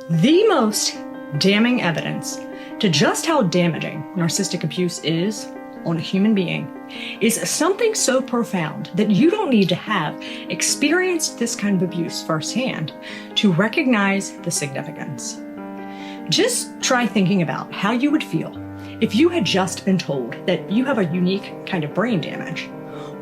The most damning evidence to just how damaging narcissistic abuse is on a human being is something so profound that you don't need to have experienced this kind of abuse firsthand to recognize the significance. Just try thinking about how you would feel if you had just been told that you have a unique kind of brain damage.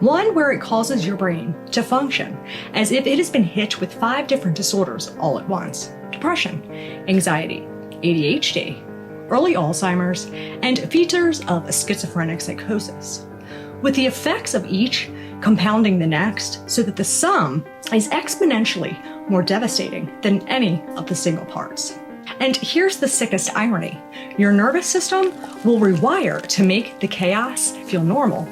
One where it causes your brain to function as if it has been hit with 5 different disorders all at once: depression, anxiety, ADHD, early Alzheimer's, and features of schizophrenic psychosis, with the effects of each compounding the next so that the sum is exponentially more devastating than any of the single parts. And here's the sickest irony. Your nervous system will rewire to make the chaos feel normal,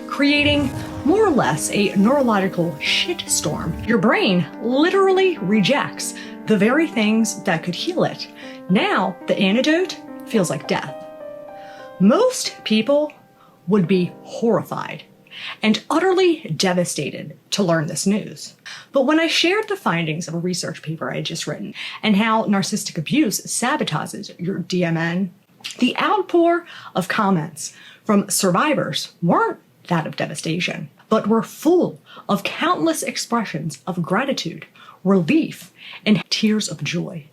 creating more or less a neurological shitstorm. Your brain literally rejects the very things that could heal it. Now, the antidote feels like death. Most people would be horrified and utterly devastated to learn this news. But when I shared the findings of a research paper I had just written and how narcissistic abuse sabotages your DMN, the outpour of comments from survivors weren't that of devastation, but were full of countless expressions of gratitude, relief, and tears of joy.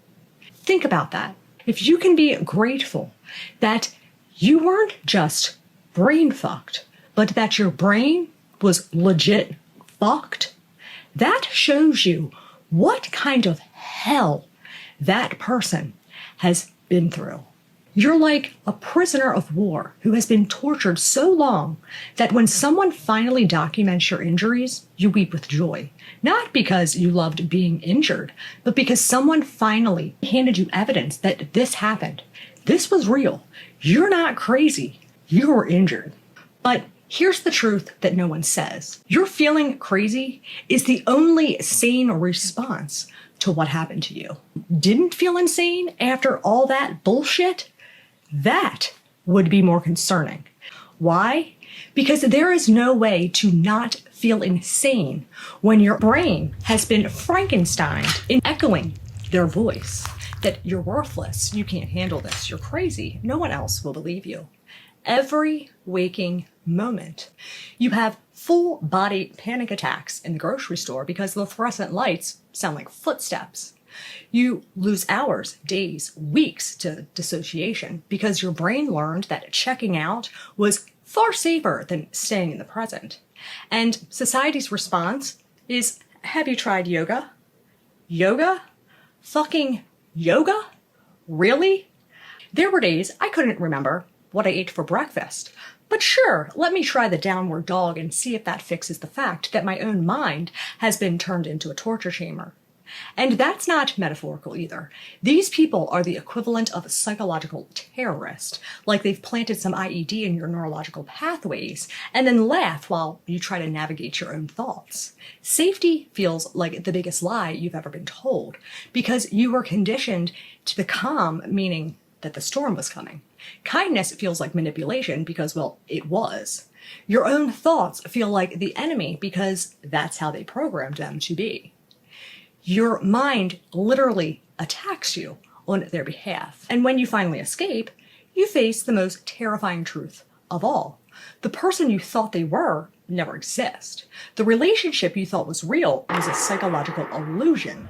Think about that. If you can be grateful that you weren't just brain fucked, but that your brain was legit fucked, that shows you what kind of hell that person has been through. You're like a prisoner of war who has been tortured so long that when someone finally documents your injuries, you weep with joy. Not because you loved being injured, but because someone finally handed you evidence that this happened. This was real. You're not crazy. You were injured. But here's the truth that no one says. Your feeling crazy is the only sane response to what happened to you. Didn't feel insane after all that bullshit? That would be more concerning. Why? Because there is no way to not feel insane when your brain has been Frankensteined in echoing their voice that you're worthless, you can't handle this, you're crazy, no one else will believe you. Every waking moment, you have full body panic attacks in the grocery store because the fluorescent lights sound like footsteps. You lose hours, days, weeks to dissociation because your brain learned that checking out was far safer than staying in the present. And society's response is, have you tried yoga? Yoga? Fucking yoga? Really? There were days I couldn't remember what I ate for breakfast. But sure, let me try the downward dog and see if that fixes the fact that my own mind has been turned into a torture chamber. And that's not metaphorical either. These people are the equivalent of a psychological terrorist, like they've planted some IED in your neurological pathways and then laugh while you try to navigate your own thoughts. Safety feels like the biggest lie you've ever been told because you were conditioned to the calm, meaning that the storm was coming. Kindness feels like manipulation because, well, it was. Your own thoughts feel like the enemy because that's how they programmed them to be. Your mind literally attacks you on their behalf. And when you finally escape, you face the most terrifying truth of all. The person you thought they were never exists. The relationship you thought was real was a psychological illusion.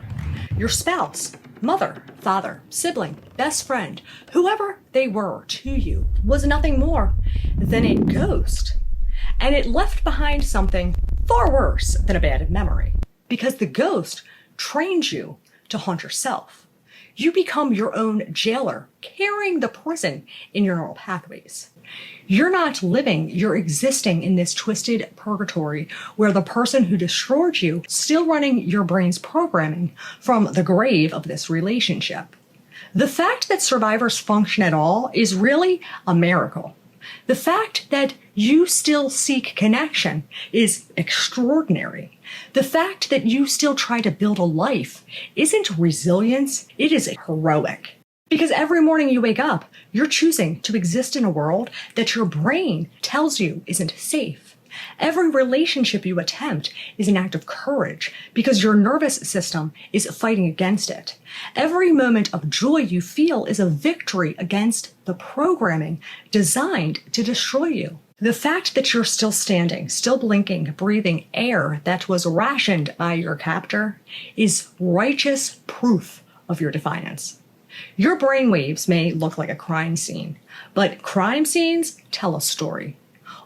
Your spouse, mother, father, sibling, best friend, whoever they were to you was nothing more than a ghost. And it left behind something far worse than a bad memory, because the ghost trains you to haunt yourself. You become your own jailer, carrying the prison in your neural pathways. You're not living, you're existing in this twisted purgatory where the person who destroyed you is still running your brain's programming from the grave of this relationship. The fact that survivors function at all is really a miracle. The fact that you still seek connection is extraordinary. The fact that you still try to build a life isn't resilience, it is heroic. Because every morning you wake up, you're choosing to exist in a world that your brain tells you isn't safe. Every relationship you attempt is an act of courage because your nervous system is fighting against it. Every moment of joy you feel is a victory against the programming designed to destroy you. The fact that you're still standing, still blinking, breathing air that was rationed by your captor is righteous proof of your defiance. Your brainwaves may look like a crime scene, but crime scenes tell a story.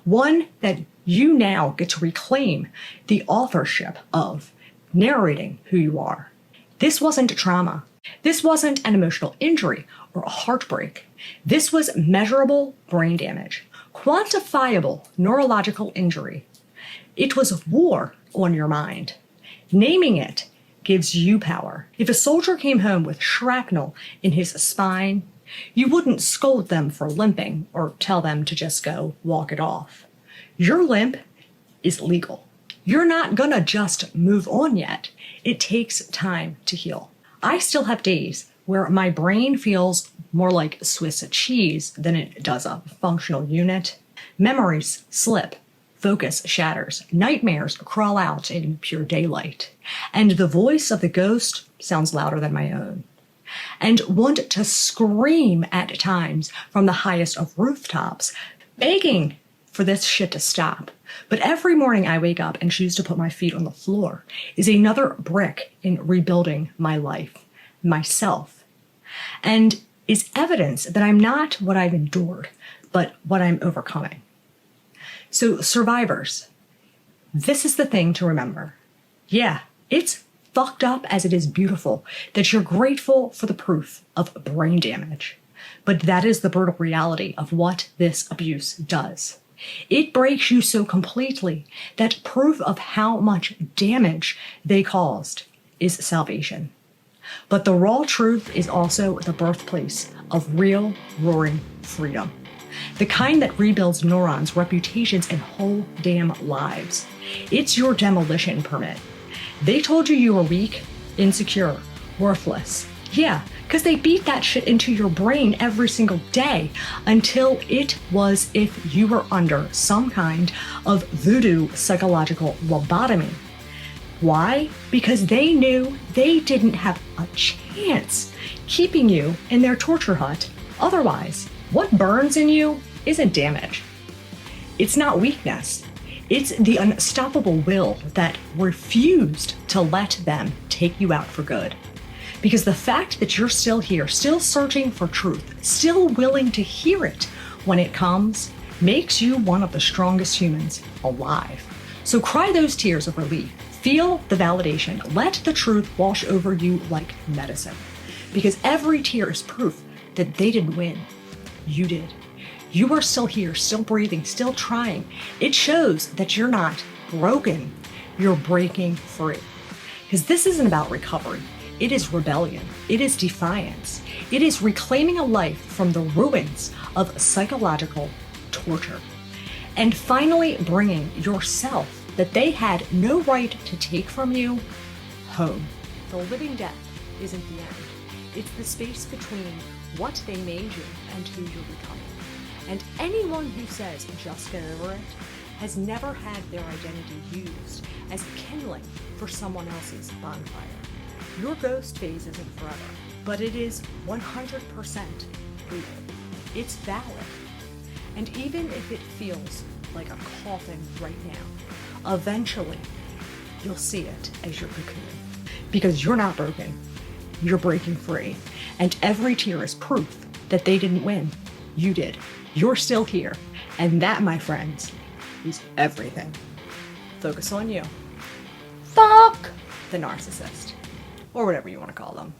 One that you now get to reclaim the authorship of, narrating who you are. This wasn't trauma. This wasn't an emotional injury or a heartbreak. This was measurable brain damage, quantifiable neurological injury. It was war on your mind. Naming it gives you power. If a soldier came home with shrapnel in his spine, you wouldn't scold them for limping or tell them to just go walk it off. Your limp is legal. You're not gonna just move on yet. It takes time to heal. I still have days where my brain feels more like Swiss cheese than it does a functional unit. Memories slip, focus shatters, nightmares crawl out in pure daylight, and the voice of the ghost sounds louder than my own. And want to scream at times from the highest of rooftops, begging for this shit to stop. But every morning I wake up and choose to put my feet on the floor is another brick in rebuilding my life, myself, and is evidence that I'm not what I've endured, but what I'm overcoming. So survivors, this is the thing to remember. Yeah, it's fucked up as it is beautiful that you're grateful for the proof of brain damage. But that is the brutal reality of what this abuse does. It breaks you so completely that proof of how much damage they caused is salvation. But the raw truth is also the birthplace of real, roaring freedom. The kind that rebuilds neurons, reputations, and whole damn lives. It's your demolition permit. They told you were weak, insecure, worthless. Yeah, because they beat that shit into your brain every single day until it was if you were under some kind of voodoo psychological lobotomy. Why? Because they knew they didn't have a chance keeping you in their torture hut. Otherwise, what burns in you isn't damage. It's not weakness. It's the unstoppable will that refused to let them take you out for good. Because the fact that you're still here, still searching for truth, still willing to hear it when it comes, makes you one of the strongest humans alive. So cry those tears of relief. Feel the validation. Let the truth wash over you like medicine. Because every tear is proof that they didn't win. You did. You are still here, still breathing, still trying. It shows that you're not broken. You're breaking free. Because this isn't about recovery. It is rebellion. It is defiance. It is reclaiming a life from the ruins of psychological torture. And finally bringing yourself that they had no right to take from you home. The living death isn't the end. It's the space between what they made you and who you're becoming. And anyone who says just get over it has never had their identity used as kindling for someone else's bonfire. Your ghost phase isn't forever, but it is 100% real. It's valid. And even if it feels like a coffin right now, eventually you'll see it as you're cocooning. Because you're not broken, you're breaking free. And every tear is proof that they didn't win. You did. You're still here. And that, my friends, is everything. Focus on you. Fuck the narcissist. Or whatever you want to call them.